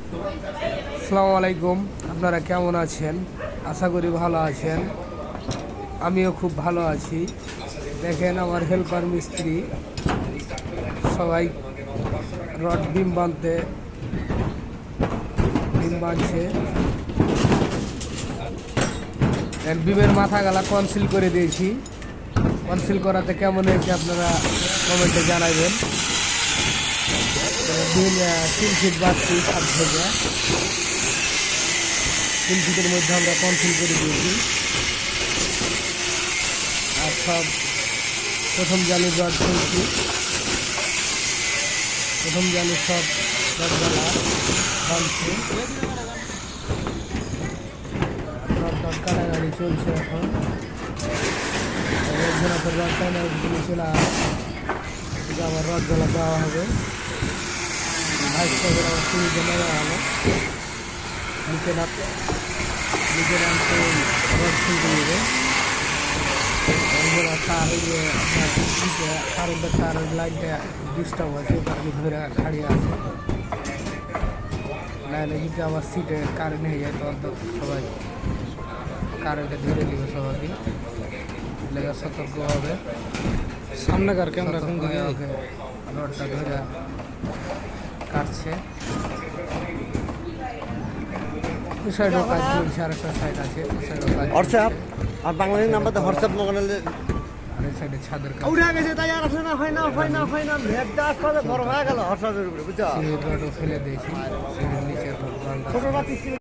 আসসালামু আলাইকুম। আপনারা কেমন আছেন? আশা করি ভালো আছেন। আমিও খুব ভালো আছি। দেখেন আমার হেল্পার মিস্ত্রি সবাই রড বিম বাঁধছে। বিমের মাথা গালা কনসিল করে দিয়েছি। কনসিল করাতে কেমন হয়েছে আপনারা কমেন্টে জানাবেন। 3 ফিট বাড়ছি 7 থেকে 3 ফিটের মধ্যে আমরা কনসিল করে দিয়েছি। আর সব প্রথম জালির রড ফেলছি। প্রথম জালির সব রডগালা বাঁধছে। রড কাটাকাটি চলছে এখন। একজন আপনার রড টাইনা চলে আবার রডগালা দেওয়া হবে। ভাইসটা করে আমার সিঁড়িতে নেওয়া হলো। নিচে নামতে রড খুলতে নেবে। কারেন্টের তারের লাইনটা ডিস্টার্ব আছে, কারণে ধরে খাড়িয়ে আছে। নাহলে যদি আমার সিটে কারেন্ট হয়ে যায় তখন তো সবাই কারেন্টে ধরে নেবে, সবাইকে লেগে সতর্ক হবে। সামনেকার ক্যামেরা কোন দিকে রডটা ধরে কাটছে। ওই সাইডেও কাজ চলছে, আর একটা সাইড আছে ওই সাইডেও কাজ হোয়াটসঅ্যাপ আর বাংলাদেশের নাম্বারতে হোয়াটসঅ্যাপ মগালে আর এই সাইডে ছাদের কাজ। উঠে গেছে তাই আর আসে না, হয় না ভেট দাস করে বড় হয়ে গেল হোয়াটসঅ্যাপের উপরে, বুঝছো? সিঁড়ির রডও ফেলে দিয়েছি, সিঁড়ির নিচে রড বাঁধা। ছোট রাতি